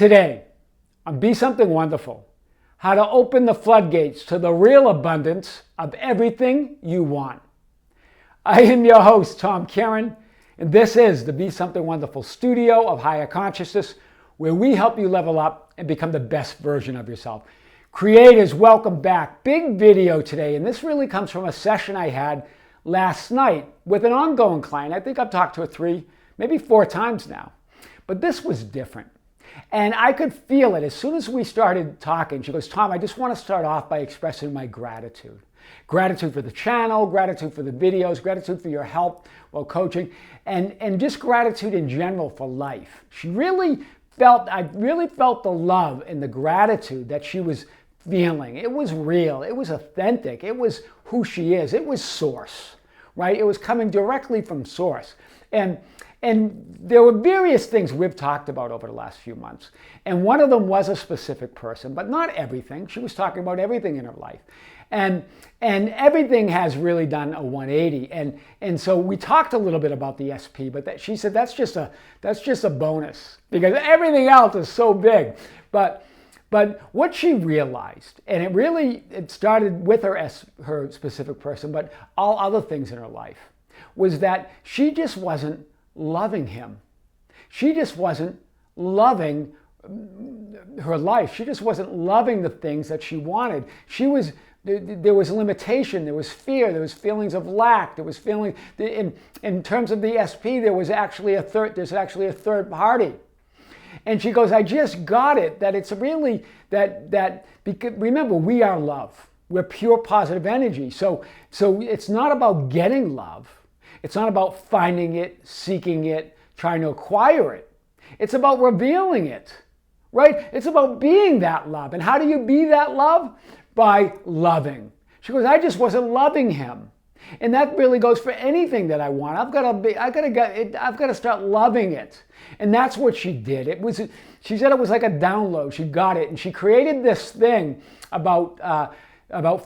Today, on Be Something Wonderful, how to open the floodgates to the real abundance of everything you want. I am your host, Tom Karen, and this is the Be Something Wonderful studio of higher consciousness, where we help you level up and become the best version of yourself. Creators, welcome back. Big video today, and this really comes from a session I had last night with an ongoing client. I think I've talked to her 3, maybe 4 times now, but this was different. And I could feel it as soon as we started talking. She goes, Tom, I just want to start off by expressing my gratitude. Gratitude for the channel, gratitude for the videos, gratitude for your help while coaching, and just gratitude in general for life. I really felt the love and the gratitude that she was feeling. It was real, it was authentic, it was who she is, it was source, right? It was coming directly from source. And there were various things we've talked about over the last few months. And one of them was a specific person, but not everything. She was talking about everything in her life. And everything has really done a 180. And so we talked a little bit about the SP, but she said that's just a bonus because everything else is so big. But what she realized, and it started with her specific person, but all other things in her life, was that she just wasn't loving him. She just wasn't loving her life. She just wasn't loving the things that she wanted. There was limitation, there was fear, there was feelings of lack, there was feeling, in terms of the SP, there's actually a third party. And she goes, I just got it, that it's really, because remember, we are love. We're pure positive energy. So it's not about getting love. It's not about finding it, seeking it, trying to acquire it. It's about revealing it, right? It's about being that love. And how do you be that love? By loving. She goes, I just wasn't loving him. And that really goes for anything that I want. I've got to start loving it. And that's what she did. She said it was like a download. She got it. And she created this thing about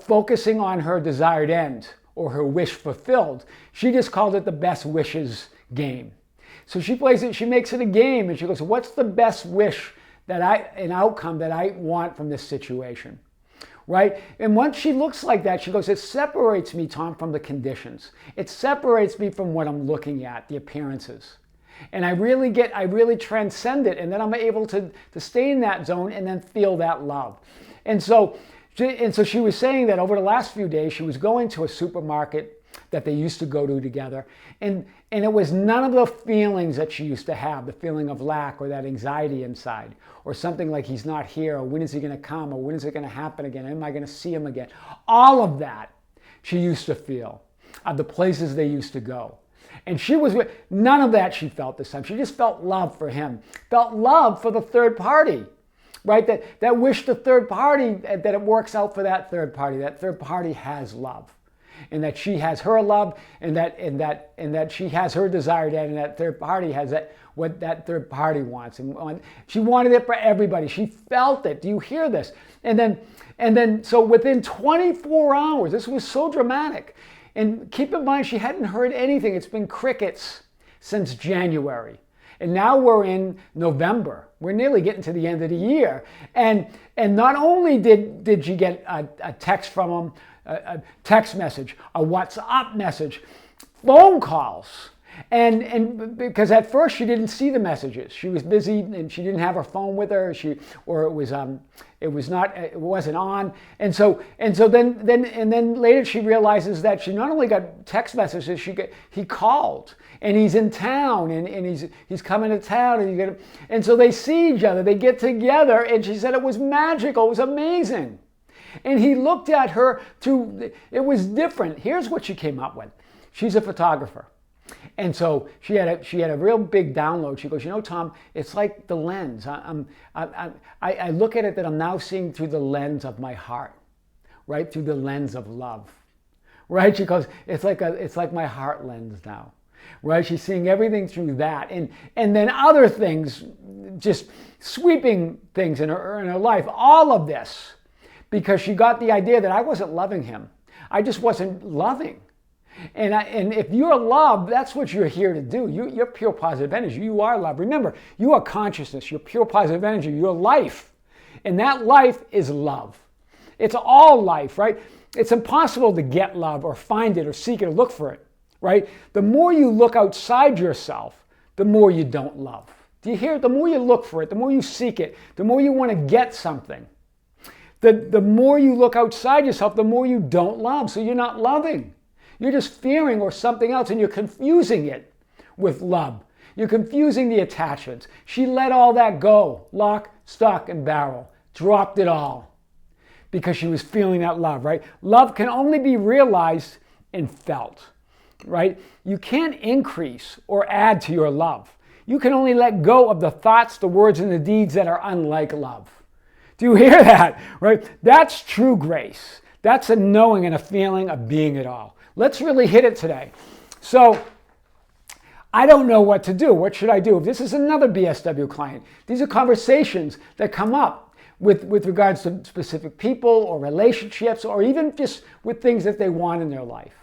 focusing on her desired end, or her wish fulfilled. She just called it the best wishes game. So she plays it, she makes it a game, and she goes, what's the best wish an outcome that I want from this situation? Right? And once she looks like that, she goes, it separates me, Tom, from the conditions. It separates me from what I'm looking at, the appearances. And I really transcend it, and then I'm able to stay in that zone and then feel that love. And so she was saying that over the last few days, she was going to a supermarket that they used to go to together. And it was none of the feelings that she used to have, the feeling of lack or that anxiety inside, or something like he's not here, or when is he going to come, or when is it going to happen again, am I going to see him again? All of that she used to feel, of the places they used to go. And none of that she felt this time. She just felt love for him, felt love for the third party. Right, that wish the third party, that it works out for that third party. That third party has love, and that she has her love, and that she has her desired end, and that third party has what that third party wants. And she wanted it for everybody. She felt it. Do you hear this? And then so within 24 hours, this was so dramatic. And keep in mind, she hadn't heard anything. It's been crickets since January. And now we're in November. We're nearly getting to the end of the year. And not only did she get a text from him, a text message, a WhatsApp message, phone calls. And because at first she didn't see the messages. She was busy and she didn't have her phone with her. It wasn't on. And then later she realizes that she not only got text messages, he called, and he's in town, and he's coming to town, and so they see each other, they get together, and she said it was magical, it was amazing. And he looked at her it was different. Here's what she came up with. She's a photographer. And so she had a real big download. She goes, Tom, it's like the lens. I look at it that I'm now seeing through the lens of my heart, right? Through the lens of love, right? She goes, it's like my heart lens now, right? She's seeing everything through that, and then other things, just sweeping things in her life. All of this because she got the idea that I wasn't loving him. I just wasn't loving. And if you're love, that's what you're here to do. You're pure positive energy. You are love. Remember, you are consciousness. You're pure positive energy. You're life. And that life is love. It's all life, right? It's impossible to get love or find it or seek it or look for it, right? The more you look outside yourself, the more you don't love. Do you hear it? The more you look for it, the more you seek it, the more you want to get something. The more you look outside yourself, the more you don't love. So you're not loving. You're just fearing or something else, and you're confusing it with love. You're confusing the attachments. She let all that go, lock, stock, and barrel. Dropped it all because she was feeling that love, right? Love can only be realized and felt, right? You can't increase or add to your love. You can only let go of the thoughts, the words, and the deeds that are unlike love. Do you hear that? Right? That's true grace. That's a knowing and a feeling of being it all. Let's really hit it today. So, I don't know what to do. What should I do? This is another BSW client. These are conversations that come up with regards to specific people or relationships or even just with things that they want in their life.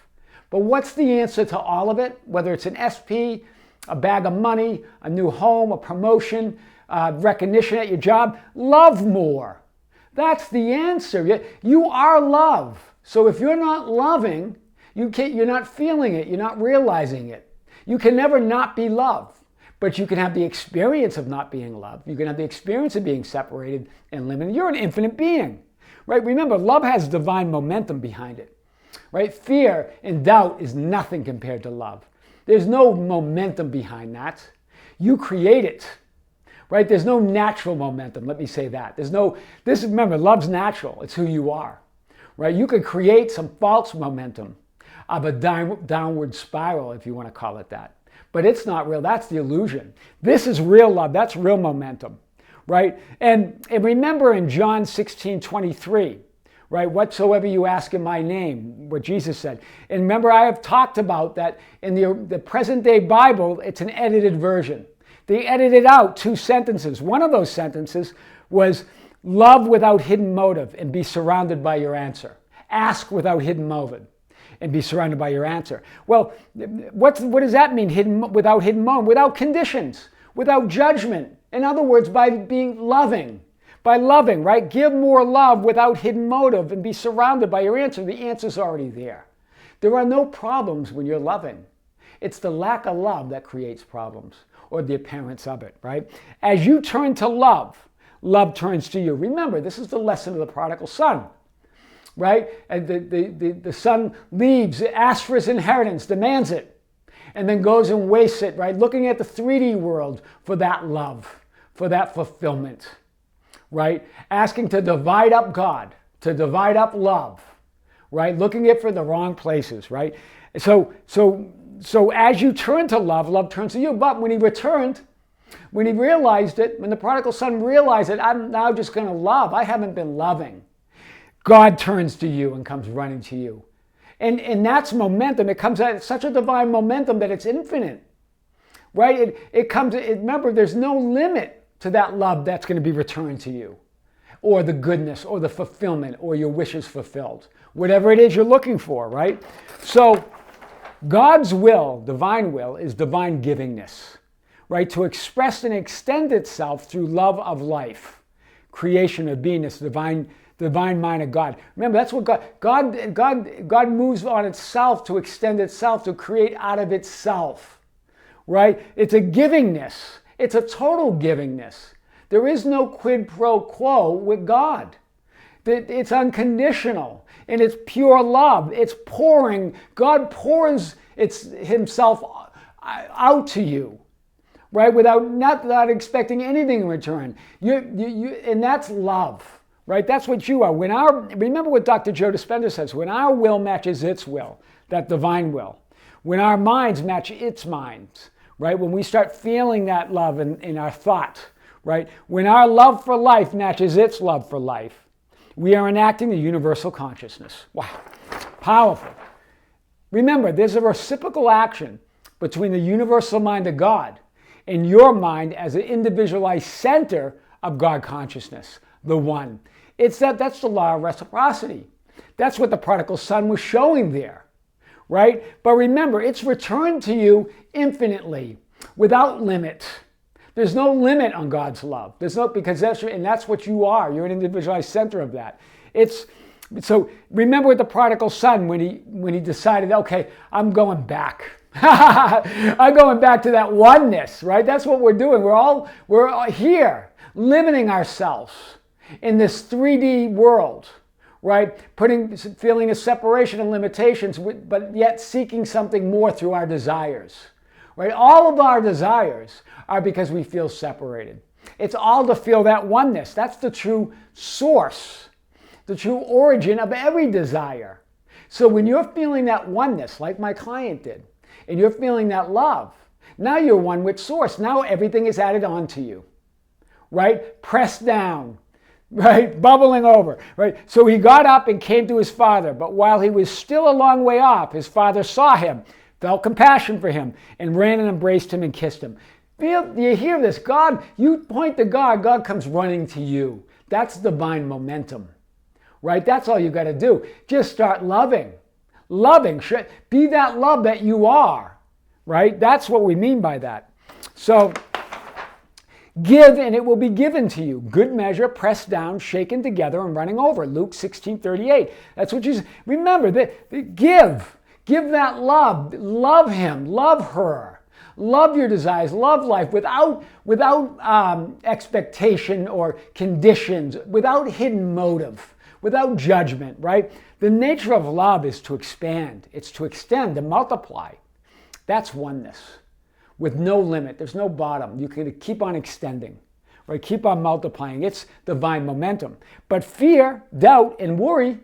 But what's the answer to all of it? Whether it's an SP, a bag of money, a new home, a promotion, recognition at your job, love more. That's the answer. You are love. So if you're not loving, you're not feeling it, you're not realizing it. You can never not be loved, but you can have the experience of not being loved. You can have the experience of being separated and limited. You're an infinite being, right? Remember, love has divine momentum behind it, right? Fear and doubt is nothing compared to love. There's no momentum behind that. You create it, right? There's no natural momentum. Let me say that. Remember, love's natural. It's who you are, right? You could create some false momentum of a downward spiral, if you want to call it that. But it's not real. That's the illusion. This is real love. That's real momentum, right? And remember in John 16:23, right? Whatsoever you ask in my name, what Jesus said. And remember, I have talked about that in the present day Bible, it's an edited version. They edited out 2 sentences. One of those sentences was love without hidden motive and be surrounded by your answer. Ask without hidden motive and be surrounded by your answer. Well, what does that mean, without hidden motive? Without conditions, without judgment. In other words, by being loving. By loving, right? Give more love without hidden motive and be surrounded by your answer. The answer's already there. There are no problems when you're loving. It's the lack of love that creates problems, or the appearance of it, right? As you turn to love, love turns to you. Remember, this is the lesson of the prodigal son, right? And the son leaves, asks for his inheritance, demands it, and then goes and wastes it, right? Looking at the 3D world for that love, for that fulfillment, right? Asking to divide up God, to divide up love, right? Looking it for the wrong places, right? So as you turn to love, love turns to you. But when he returned, when he realized it, when the prodigal son realized it, I'm now just going to love. I haven't been loving. God turns to you and comes running to you. And that's momentum. It comes at such a divine momentum that it's infinite, right? Remember, there's no limit to that love that's going to be returned to you, or the goodness, or the fulfillment, or your wishes fulfilled. Whatever it is you're looking for, right? So God's will, divine will, is divine givingness, right? To express and extend itself through love of life, creation of beingness, divine mind of God. Remember, that's what God moves on itself to extend itself, to create out of itself, right? It's a givingness. It's a total givingness. There is no quid pro quo with God. It's unconditional, and it's pure love. It's pouring. God pours himself out to you, right? Without expecting anything in return. And that's love, right? That's what you are. Remember what Dr. Joe Dispenza says, when our will matches its will, that divine will, when our minds match its minds, right? When we start feeling that love in our thought, right? When our love for life matches its love for life, we are enacting the universal consciousness. Wow, powerful. Remember, there's a reciprocal action between the universal mind of God and your mind as an individualized center of God consciousness, the one. That's the law of reciprocity. That's what the prodigal son was showing there, right? But remember, it's returned to you infinitely, without limit. There's no limit on God's love. There's no, because that's what you are. You're an individualized center of that. So remember with the prodigal son when he decided, okay, I'm going back. I'm going back to that oneness, right? That's what we're doing. We're all here, limiting ourselves in this 3D world, right? Feeling a separation and limitations, but yet seeking something more through our desires, right? All of our desires are because we feel separated. It's all to feel that oneness. That's the true source, the true origin of every desire. So when you're feeling that oneness, like my client did, and you're feeling that love, now you're one with source. Now everything is added on to you, right? Pressed down, right? Bubbling over, right? So he got up and came to his father, but while he was still a long way off, his father saw him, felt compassion for him, and ran and embraced him and kissed him. You hear this? God, you point to God, God comes running to you. That's divine momentum, right? That's all you got to do. Just start loving. Loving. Be that love that you are, right? That's what we mean by that. So, give and it will be given to you. Good measure, pressed down, shaken together, and running over. Luke 16:38. That's what you remember. Give. Give that love. Love him. Love her. Love your desires. Love life without expectation or conditions, without hidden motive, without judgment, right? The nature of love is to expand. It's to extend, to multiply. That's oneness with no limit. There's no bottom. You can keep on extending, right? Keep on multiplying. It's divine momentum. But fear, doubt, and worry,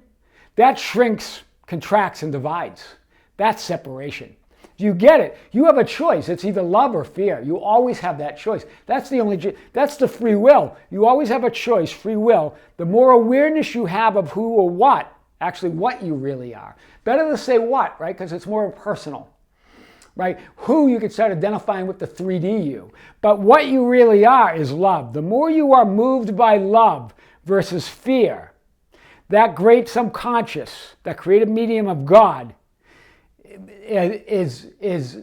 that shrinks, contracts, and divides. That's separation. Do you get it? You have a choice. It's either love or fear. You always have that choice. That's the free will. You always have a choice, free will. The more awareness you have of who or what, actually what you really are. Better to say what, right? Because it's more personal, right? Who, you can start identifying with the 3D you. But what you really are is love. The more you are moved by love versus fear, that great subconscious, that creative medium of God,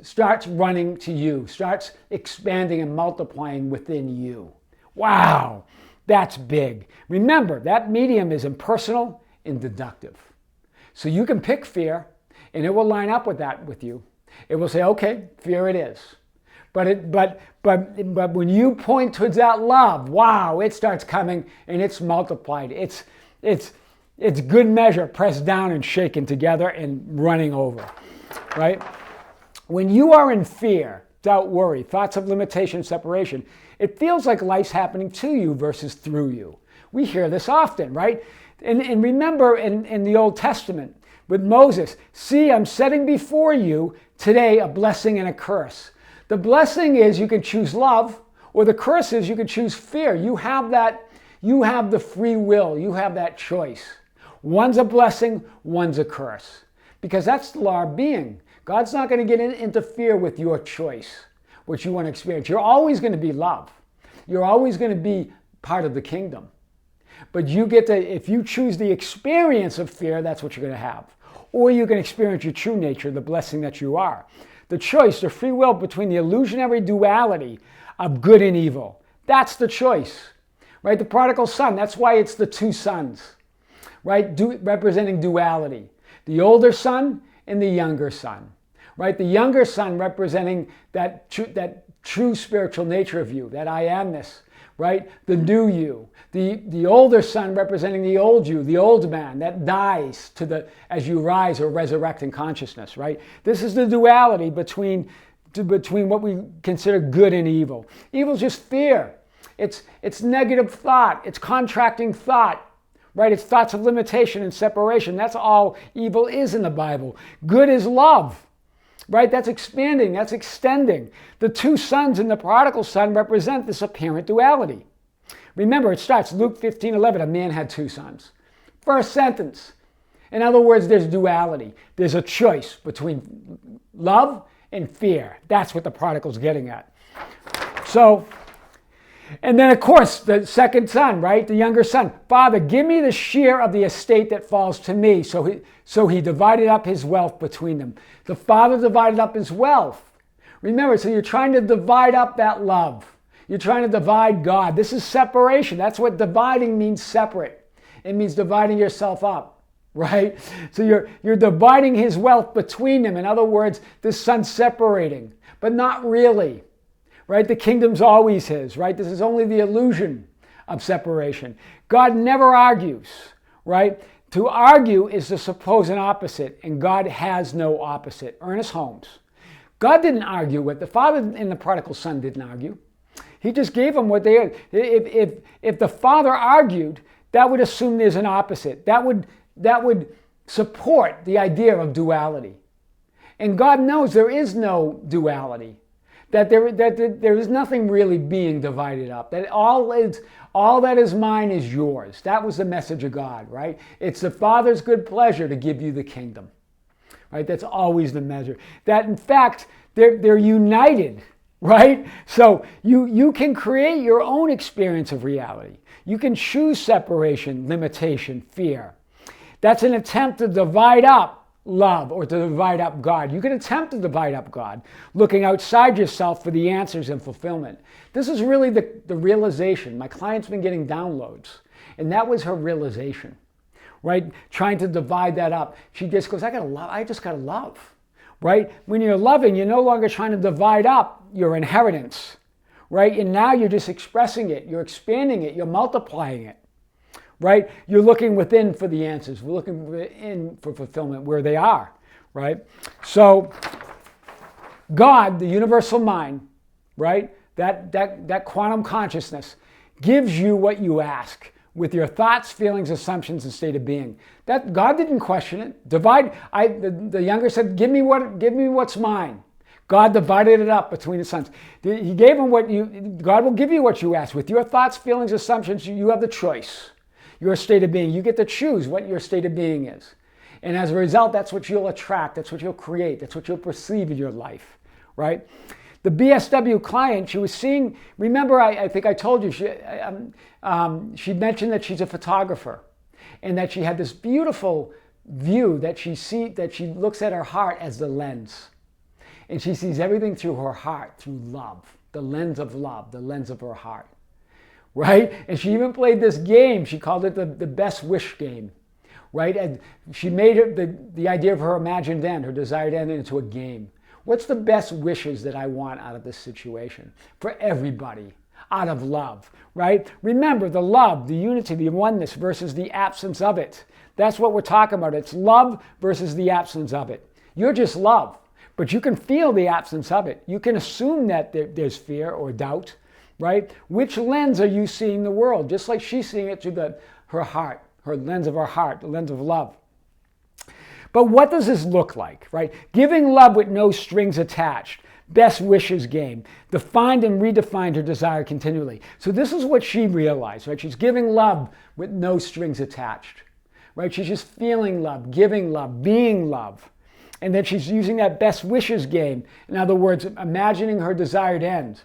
starts running to you, starts expanding and multiplying within you. Wow, that's big. Remember, that medium is impersonal and deductive. So you can pick fear, and it will line up with that with you. It will say, okay, fear it is. But when you point towards that love, wow, it starts coming and it's multiplied. It's good measure, pressed down and shaken together and running over. Right? When you are in fear, doubt, worry, thoughts of limitation, separation, it feels like life's happening to you versus through you. We hear this often, right? And remember in the Old Testament with Moses, see, I'm setting before you today a blessing and a curse. The blessing is you can choose love, or the curse is you can choose fear. You have the free will. You have that choice. One's a blessing, one's a curse. Because that's the law of being. God's not going to interfere with your choice, what you want to experience. You're always going to be love. You're always going to be part of the kingdom. But you get to, if you choose the experience of fear, that's what you're going to have. Or you can experience your true nature, the blessing that you are. The choice, the free will between the illusionary duality of good and evil. That's the choice. Right? The prodigal son, that's why it's the two sons. Right? Representing duality. The older son and the younger son, right? The younger son representing that true spiritual nature of you, that I amness, right? The new you. The older son representing the old you, the old man that dies as you rise or resurrect in consciousness, right? This is the duality between what we consider good and evil. Evil is just fear. It's negative thought. It's contracting thought. Right? It's thoughts of limitation and separation. That's all evil is in the Bible. Good is love. Right? That's expanding. That's extending. The two sons in the prodigal son represent this apparent duality. Remember, it starts Luke 15:11. A man had two sons. First sentence. In other words, there's duality. There's a choice between love and fear. That's what the prodigal's getting at. So, And then, of course, the second son, right? The younger son. Father, give me the share of the estate that falls to me. So he divided up his wealth between them. The father divided up his wealth. Remember, so you're trying to divide up that love. You're trying to divide God. This is separation. That's what dividing means, separate. It means dividing yourself up, right? So you're dividing his wealth between them. In other words, this son's separating, but not really. Right? The kingdom's always his, right? This is only the illusion of separation. God never argues, right? To argue is to suppose an opposite, and God has no opposite. Ernest Holmes. God didn't argue with the father, and the prodigal son didn't argue. He just gave them what they had. If the father argued, that would assume there's an opposite. That would support the idea of duality. And God knows there is no duality. That there is nothing really being divided up. That all that is mine is yours. That was the message of God, right? It's the Father's good pleasure to give you the kingdom, right? That's always the measure. That in fact they're united, right? So you can create your own experience of reality. You can choose separation, limitation, fear. That's an attempt to divide up love or to divide up God. You can attempt to divide up God, looking outside yourself for the answers and fulfillment. This is really the realization. My client's been getting downloads, and that was her realization, right? Trying to divide that up. She just goes, I just gotta love, right? When you're loving, you're no longer trying to divide up your inheritance, right? And now you're just expressing it, you're expanding it, you're multiplying it. Right? You're looking within for the answers. We're looking within for fulfillment where they are, right? So God, the universal mind, right? That quantum consciousness gives you what you ask with your thoughts, feelings, assumptions, and state of being. That God didn't question it. The younger said, give me what's mine. God divided it up between the sons. He gave him God will give you what you ask. With your thoughts, feelings, assumptions, you have the choice. Your state of being. You get to choose what your state of being is. And as a result, that's what you'll attract. That's what you'll create. That's what you'll perceive in your life, right? The BSW client, she was seeing, remember I think I told you, she mentioned that she's a photographer and that she had this beautiful view that she looks at her heart as the lens. And she sees everything through her heart, through love, the lens of love, the lens of her heart. Right? And she even played this game. She called it the best wish game, right? And she made the idea of her imagined end, her desired end, into a game. What's the best wishes that I want out of this situation for everybody out of love, right? Remember the love, the unity, the oneness versus the absence of it. That's what we're talking about. It's love versus the absence of it. You're just love, but you can feel the absence of it. You can assume that there's fear or doubt. Right? Which lens are you seeing the world? Just like she's seeing it through her heart, her lens of her heart, the lens of love. But what does this look like, right? Giving love with no strings attached. Best wishes game. Defined and redefined her desire continually. So this is what she realized, right? She's giving love with no strings attached, right? She's just feeling love, giving love, being love. And then she's using that best wishes game. In other words, imagining her desired end.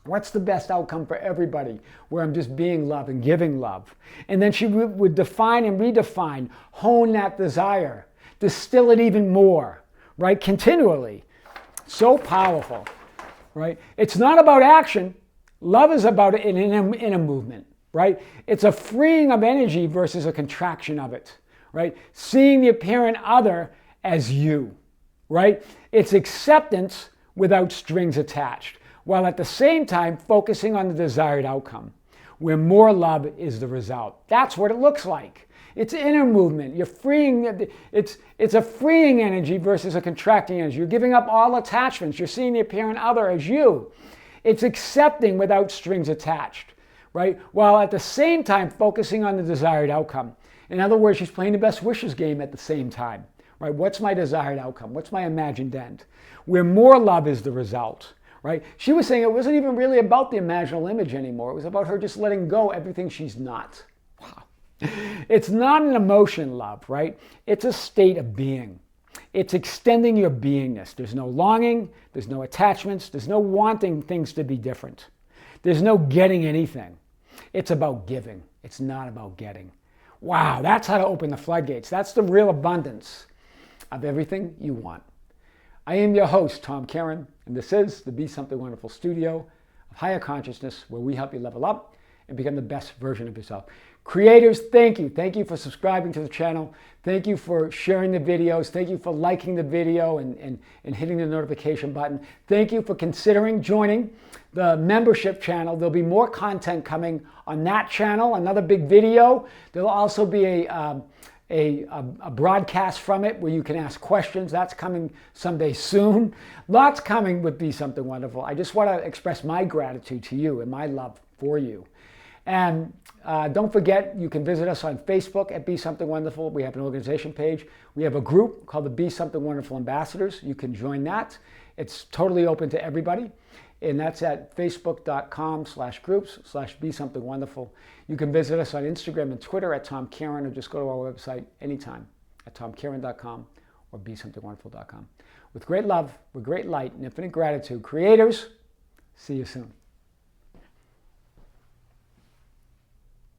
What's the best outcome for everybody where I'm just being love and giving love? And then she would define and redefine, hone that desire, distill it even more, right? Continually. So powerful, right? It's not about action. Love is about it in a movement, right? It's a freeing of energy versus a contraction of it, right? Seeing the apparent other as you, right? It's acceptance without strings attached, while at the same time focusing on the desired outcome, where more love is the result. That's what it looks like. It's inner movement. You're freeing, it's a freeing energy versus a contracting energy. You're giving up all attachments. You're seeing the apparent other as you. It's accepting without strings attached, right? While at the same time focusing on the desired outcome. In other words, she's playing the best wishes game at the same time, right? What's my desired outcome? What's my imagined end? Where more love is the result. Right? She was saying it wasn't even really about the imaginal image anymore. It was about her just letting go everything she's not. Wow. It's not an emotion, love, right? It's a state of being. It's extending your beingness. There's no longing, there's no attachments, there's no wanting things to be different. There's no getting anything. It's about giving. It's not about getting. Wow, that's how to open the floodgates. That's the real abundance of everything you want. I am your host, Tom Caron, and this is the Be Something Wonderful studio of higher consciousness, where we help you level up and become the best version of yourself. Creators, thank you. Thank you for subscribing to the channel. Thank you for sharing the videos. Thank you for liking the video and hitting the notification button. Thank you for considering joining the membership channel. There'll be more content coming on that channel, another big video. There'll also be a broadcast from it where you can ask questions. That's coming someday soon. Lots coming with Be Something Wonderful. I just want to express my gratitude to you and my love for you. And don't forget, you can visit us on Facebook at Be Something Wonderful. We have an organization page. We have a group called the Be Something Wonderful Ambassadors. You can join that. It's totally open to everybody. And that's at facebook.com/groups/Be Something Wonderful. You can visit us on Instagram and Twitter at Tom Caron, or just go to our website anytime at tomcaron.com or besomethingwonderful.com. With great love, with great light, and infinite gratitude, creators, see you soon.